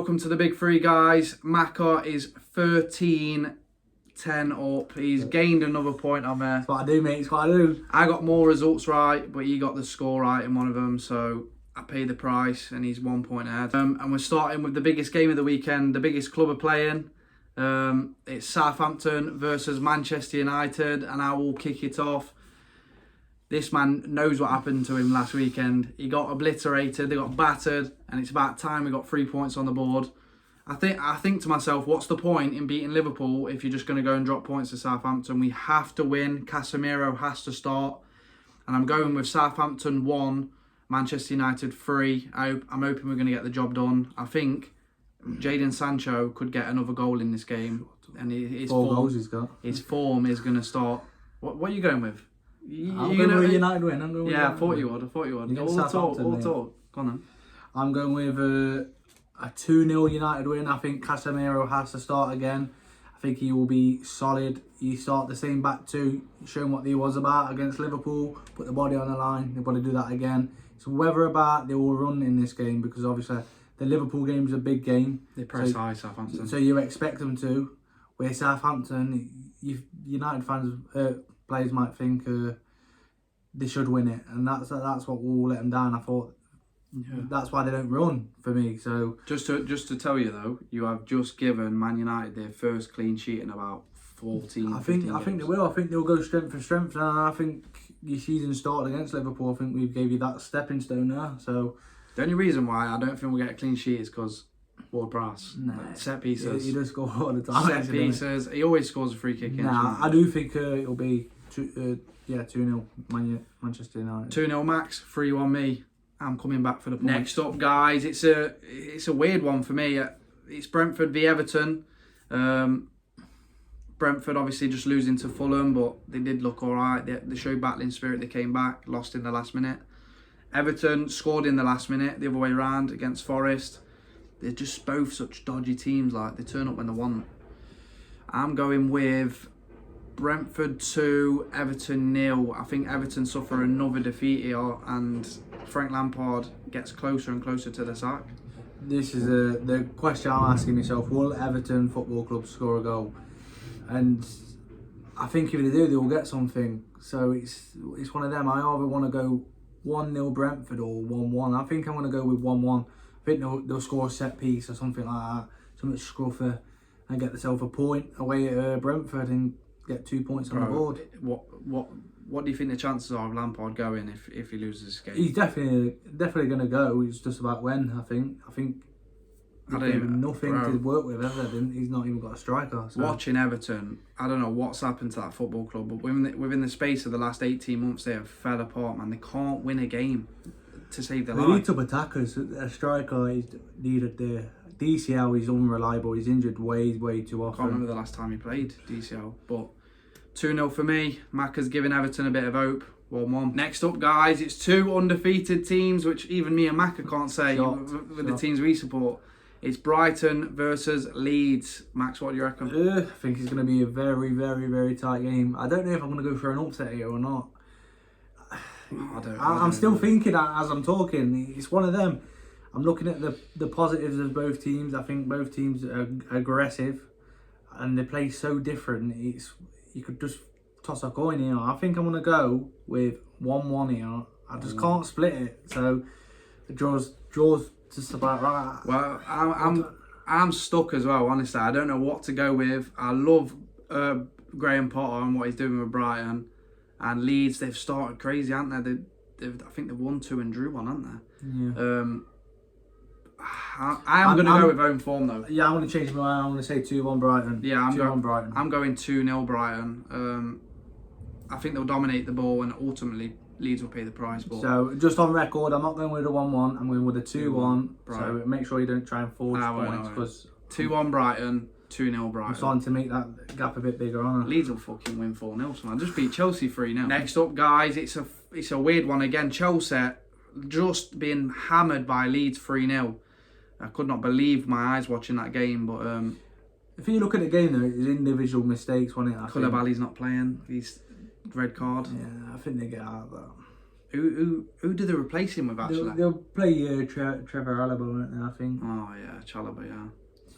welcome to the Big Three, guys. Maka is 13-10 up. He's gained another point on there. That's what I do, mate. It's what I do. I got more results right, but he got the score right in one of them, so I paid the price, and he's 1 point ahead. And we're starting with the biggest game of the weekend, the biggest club are playing. It's Southampton versus Manchester United, and I will kick it off. This man knows what happened to him last weekend. He got obliterated, they got battered, and it's about time we got 3 points on the board. I think to myself, what's the point in beating Liverpool if you're just going to go and drop points to Southampton? We have to win. Casemiro has to start. And I'm going with Southampton 1, Manchester United 3. I'm hoping we're going to get the job done. I think Jadon Sancho could get another goal in this game. And his goals he's got. His form is going to start. What are you going with? I'm going with United win. I thought you would. All the talk. Go on then. I'm going with a 2-0 United win. I think Casemiro has to start again. I think he will be solid. He start the same back two, showing what he was about against Liverpool. Put the body on the line. They've got to do that again. So whether about they will run in this game, because obviously the Liverpool game is a big game. They press high, Southampton. So you expect them to. Where Southampton, United fans, players might think they should win it, and that's what will let them down. I thought that's why they don't run for me. So just to tell you though, you have just given Man United their first clean sheet in about 14. I think they will. I think they'll go strength for strength, and I think your season started against Liverpool. I think we gave you that stepping stone there. So the only reason why I don't think we'll get a clean sheet is because Ward-Prowse. Set pieces. He does score all the time. Set pieces. He always scores a free kick. I do think it'll be 2-0 Manchester United. 2-0 Max, 3-1 me. I'm coming back for the point. Next up, guys, it's a weird one for me. It's Brentford v Everton. Brentford obviously just losing to Fulham, but they did look all right. They showed battling spirit. They came back, lost in the last minute. Everton scored in the last minute, the other way around against Forest. They're just both such dodgy teams. Like, they turn up when they want. I'm going with Brentford 2, Everton 0. I think Everton suffer another defeat here, and Frank Lampard gets closer and closer to the sack. This is the question I'm asking myself: will Everton Football Club score a goal? And I think if they do, they will get something. So it's one of them. I either want to go 1-0 Brentford or 1-1. I think I'm going to go with 1-1. I think they'll score a set piece or something like that, something scruffy, and get themselves a point away at Brentford and get 2 points on the board. What do you think the chances are of Lampard going if he loses this game? He's definitely going to go. It's just about when. I think nothing to work with Everton. He's not even got a striker. So. Watching Everton, I don't know what's happened to that football club, but within the space of the last 18 months, they have fell apart, man. They can't win a game to save their life. They need some attackers. A striker is needed there. DCL is unreliable. He's injured way too often. I can't remember the last time he played DCL, but 2-0 for me. Maka's giving Everton a bit of hope. 1-1. Next up, guys, it's two undefeated teams, which even me and Maka can't say with the teams we support. It's Brighton versus Leeds. Max, what do you reckon? I think it's going to be a very, very, very tight game. I don't know if I'm going to go for an upset here or not. I'm still thinking as I'm talking. It's one of them. I'm looking at the positives of both teams. I think both teams are aggressive, and they play so different. You could just toss a coin here. I think I'm going to go with 1-1 here. I just can't split it. So the draws just about right. Well, I'm stuck as well. Honestly, I don't know what to go with. I love Graham Potter and what he's doing with Brighton. And Leeds, they've started crazy, haven't they? I think they've won 2 and drew 1, haven't they? Yeah. I'm going to go with home form though. Yeah, I'm going to change my mind. I'm going to say 2-1 Brighton. Yeah, I'm going Brighton. I'm going 2-0 Brighton. I think they'll dominate the ball, and ultimately Leeds will pay the price. But so just on record, I'm not going with a 1-1. I'm going with a 2-1. So make sure you don't try and force points. Because 2-1 Brighton. 2-0 Brighton. I'm starting to make that gap a bit bigger, aren't I? Leeds will fucking win 4-0, so I just beat Chelsea 3-0. Next up, guys, it's a weird one again. Chelsea just being hammered by Leeds 3-0. I could not believe my eyes watching that game, but if you look at the game though, it's individual mistakes, wasn't it? Koulibaly's not playing. He's red card. Yeah, I think they get out of that. Who do they replace him with, actually? They'll play Trevor Alaba, won't they, I think. Oh, yeah, Chalobah,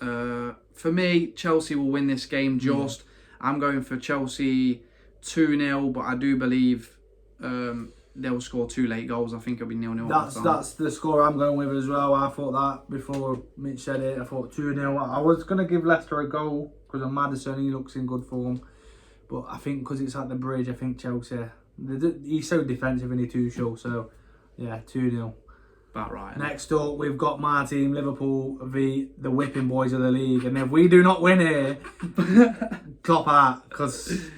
yeah. For me, Chelsea will win this game just. I'm going for Chelsea 2-0, but I do believe they'll score 2 late goals. I think it'll be 0-0. That's the score I'm going with as well. I thought that before Mitch said it. I thought 2-0. I was going to give Leicester a goal because of Maddison. He looks in good form. But I think because it's at the Bridge, I think Chelsea... He's so defensive and he's too short. So, yeah, 2-0. About right. Next up, we've got my team, Liverpool, the whipping boys of the league. And if we do not win here, top out. Because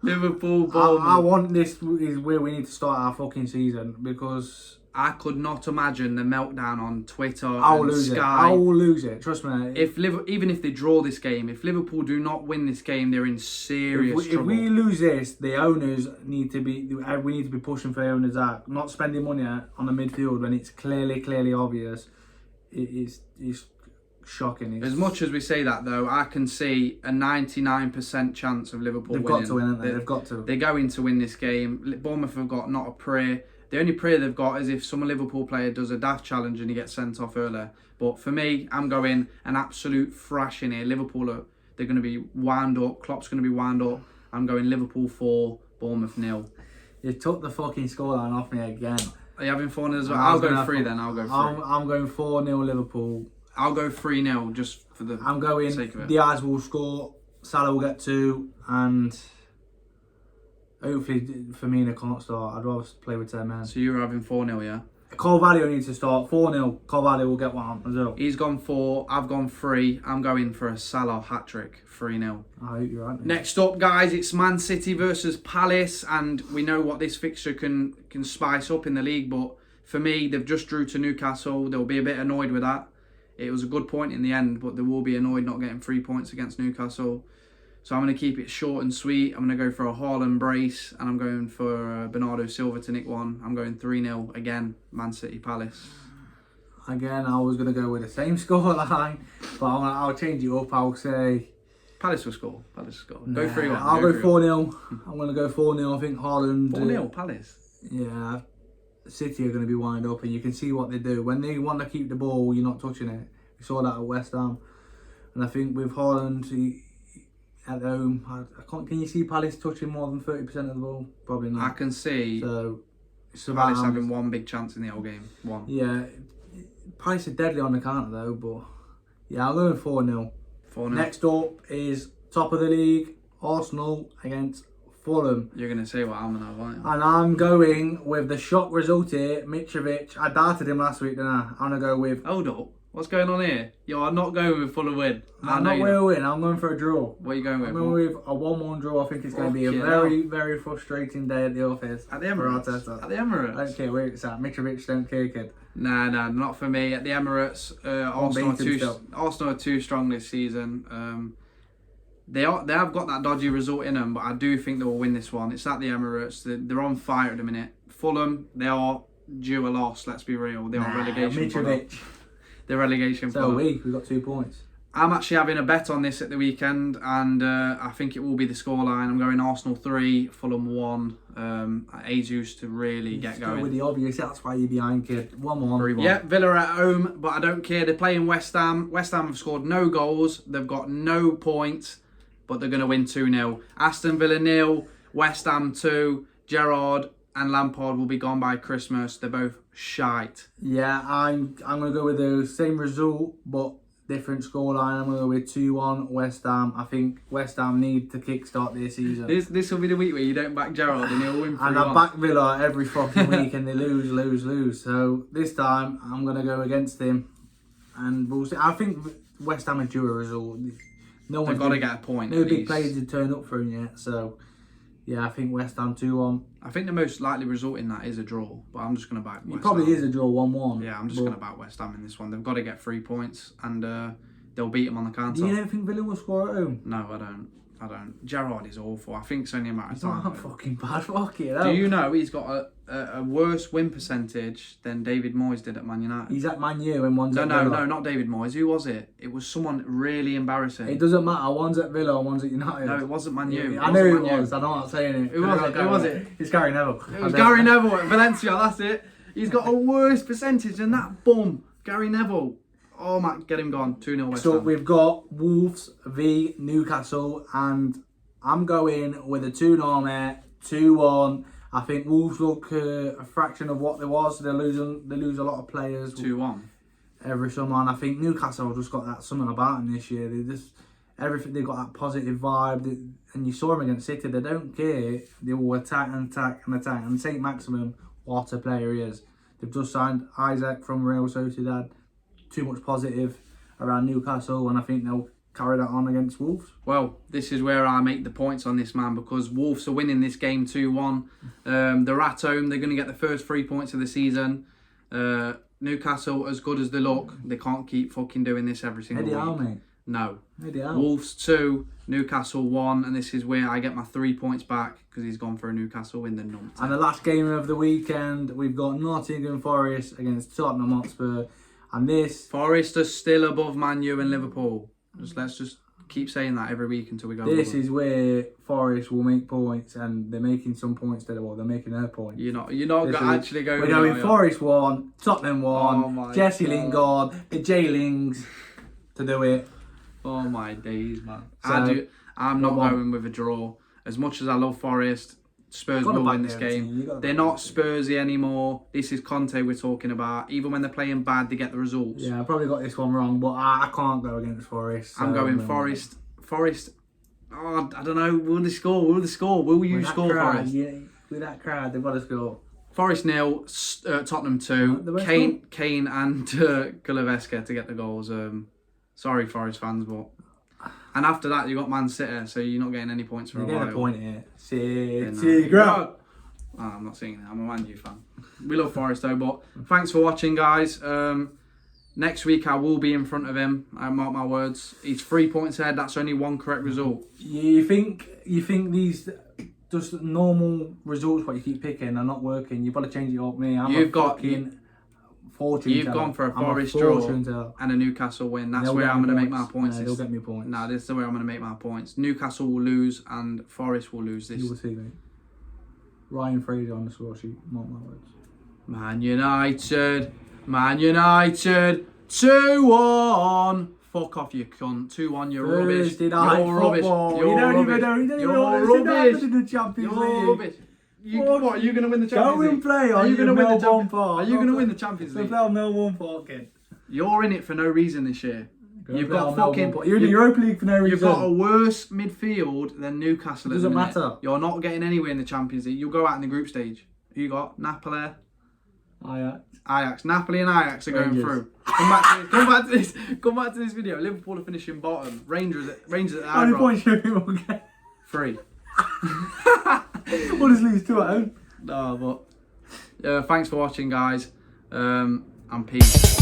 Liverpool, I want this is where we need to start our fucking season. Because I could not imagine the meltdown on Twitter I'll and lose Sky. it. I will lose it. Trust me. Even if they draw this game, if Liverpool do not win this game, they're in serious trouble. If we lose this, the owners need to be. We need to be pushing for the owners out, not spending money on the midfield when it's clearly obvious. It's shocking. As much as we say that, though, I can see a 99% chance of Liverpool winning. They've got to win, haven't they? They've got to. They're going to win this game. Bournemouth have got not a prayer. The only prayer they've got is if some Liverpool player does a daft challenge and he gets sent off earlier. But for me, I'm going an absolute thrash in here. Liverpool, they're going to be wound up. Klopp's going to be wound up. I'm going Liverpool 4, Bournemouth 0. You took the fucking scoreline off me again. Are you having fun as well? I'll go 3 then. I'll go 3. I'm going 4-0 Liverpool. I'll go 3-0 just for the sake of it. Diaz will score, Salah will get 2, and hopefully Firmino can't start. I'd rather play with 10 men. So you're having 4-0, yeah? Carvalho needs to start. 4-0. Carvalho will get 1 as well. He's gone 4. I've gone 3. I'm going for a Salah hat-trick. 3-0. I hope you're right. Mate. Next up, guys, it's Man City versus Palace. And we know what this fixture can spice up in the league. But for me, they've just drew to Newcastle. They'll be a bit annoyed with that. It was a good point in the end, but they will be annoyed not getting 3 points against Newcastle. So I'm going to keep it short and sweet. I'm going to go for a Haaland brace, and I'm going for Bernardo Silva to nick 1. I'm going 3-0 again, Man City Palace. Again, I was going to go with the same scoreline, but I'll change it up. I'll say Palace will score. Palace will score. Nah, Go 3-1. I'll go 4-0. I'm going to go 4-0. I think Haaland... 4-0 Palace? Yeah. City are going to be wind up, and you can see what they do. When they want to keep the ball, you're not touching it. We saw that at West Ham. And I think with Haaland... At home, can you see Palace touching more than 30% of the ball? Probably not. I can see so Palace having 1 big chance in the whole game. 1. Yeah, Palace are deadly on the counter though, but yeah, I'll go with 4-0. 4-0. Next up is top of the league, Arsenal against Fulham. You're going to say what I'm going to have, aren't you? And I'm going with the shock result here, Mitrovic. I doubted him last week, didn't I? I'm going to go with... Hold up. What's going on here? You're not going with Fulham win. I'm not going to win. I'm going for a draw. What are you going with? I'm going with a 1-1 draw. I think it's going to be a very frustrating day at the office. At the Emirates? At the Emirates? I don't care where it's at. Mitrovic don't care, kid. Nah, not for me. At the Emirates, Arsenal are too strong this season. They have got that dodgy result in them, but I do think they will win this one. It's at the Emirates. They're on fire at the minute. Fulham, they are due a loss. Let's be real. They are relegation. Mitrovic. The relegation. So we've got 2 points. I'm actually having a bet on this at the weekend, and I think it will be the scoreline. I'm going Arsenal 3, Fulham 1. Jesus to really get going. With the obvious, that's why you're behind, kid. 1-1. Yeah, Villa at home, but I don't care. They're playing West Ham. West Ham have scored no goals. They've got no points, but they're going to win 2-0. Aston Villa 0, West Ham 2. Gerrard and Lampard will be gone by Christmas. They're both shite. Yeah, I'm going to go with the same result, but different scoreline. I'm going to go with 2-1 West Ham. I think West Ham need to kickstart their season. This will be the week where you don't back Gerrard and he'll win 3-1. And I back Villa every fucking week and they lose. So this time I'm going to go against him. And we'll see. I think West Ham are due a result. They've got to get a point. No big players have turned up for him yet, so... Yeah, I think West Ham 2-1. I think the most likely result in that is a draw, but I'm just going to back West Ham. It probably is a draw, 1-1. Yeah, I'm just going to back West Ham in this one. They've got to get 3 points, and they'll beat them on the counter. Do you don't think Villa will score at home? No, I don't. I don't. Gerrard is awful. I think it's only a matter of He's time. not fucking bad. Fuck it. Do you know he's got a worse win percentage than David Moyes did at Man United? He's at Man U and one's at No, Villa. not David Moyes. Who was it? It was someone really embarrassing. It doesn't matter. One's at Villa and one's at United. No, it wasn't Man U. I know who it was. I know I'm not saying it. Who was it? Who was it? It's Gary Neville. It was Gary Neville at Valencia. That's it. He's got a worse percentage than that bum, Gary Neville. Oh my, get him gone. 2-0 West So Ham. we've got Wolves v Newcastle, and I'm going with a 2-0 mate, 2-1. I think Wolves look a fraction of what they was. They lose a lot of players. 2-1. Every summer, and I think Newcastle have just got that something about them this year. They just everything. They've got that positive vibe, and you saw them against City. They don't care. They will attack and attack and attack. And Saint Maximin, what a player he is. They've just signed Isaac from Real Sociedad. Too much positive around Newcastle, and I think they'll carry that on against Wolves. Well, this is where I make the points on this, man, because Wolves are winning this game 2-1. They're at home. They're going to get the first 3 points of the season. Newcastle, as good as they look, they can't keep fucking doing this every single Eddie week. Howe, mate. No. Eddie Howe. Wolves 2, Newcastle 1, and this is where I get my 3 points back because he's gone for a Newcastle win the number. And the last game of the weekend, we've got Nottingham Forest against Tottenham Hotspur. And this... Forest are still above Man U and Liverpool. Let's just keep saying that every week until we go. This is where Forest will make points, and they're making some points today. Well, they're making their points. You're not actually going. We're going Forest 1, Tottenham 1, Jesse God. Lingard, the J-Lings to do it. Oh my days, man. So, I'm not going with a draw. As much as I love Forest, Spurs will win this game. They're not Spursy anymore. This is Conte we're talking about. Even when they're playing bad, they get the results. Yeah, I probably got this one wrong, but I can't go against Forest. So I'm going Forest. Forest. Oh, I don't know. Will they score? Will they score? Will you score, Forest? Yeah, with that crowd, they've got to score. Forest 0, Tottenham 2. Kane and Kuleveska to get the goals. Sorry, Forest fans, but. And after that, you got Man City, so you're not getting any points for a while. You're getting a point here. City, ground. Oh, I'm not saying that. I'm a Man U fan. We love Forest though, but thanks for watching, guys. Next week I will be in front of him. I mark my words. He's 3 points ahead. That's only one correct result. You think these just normal results what you keep picking are not working? You've got to change it up, me. You've gone for a Forest draw and a Newcastle win. That's where I'm going to make my points. They'll get me points. No, this is the way I'm going to make my points. Newcastle will lose and Forest will lose this. You will see, mate. Ryan Fraser on the score sheet. Mark my words. Man United, 2-1. Fuck off, you cunt. 2-1, you're rubbish. You're rubbish. You're rubbish. In the Champions League. Rubbish. What? Are you going to win the Champions League? Go and play. Are you going to win the Champions League? Are you going to win the Champions League? Play on Melbourne Park, kid. You're in it for no reason this year. You've got fucking. You're in the Europa League for no reason. You've got a worse midfield than Newcastle. It doesn't matter. You're not getting anywhere in the Champions League. You'll go out in the group stage. Who you got? Napoli. Ajax. Napoli and Ajax are going through. Come back to this video. Liverpool are finishing bottom. Rangers at the How many points do you will get? 3. We'll just lose 2 at home. No, but thanks for watching, guys. And peace.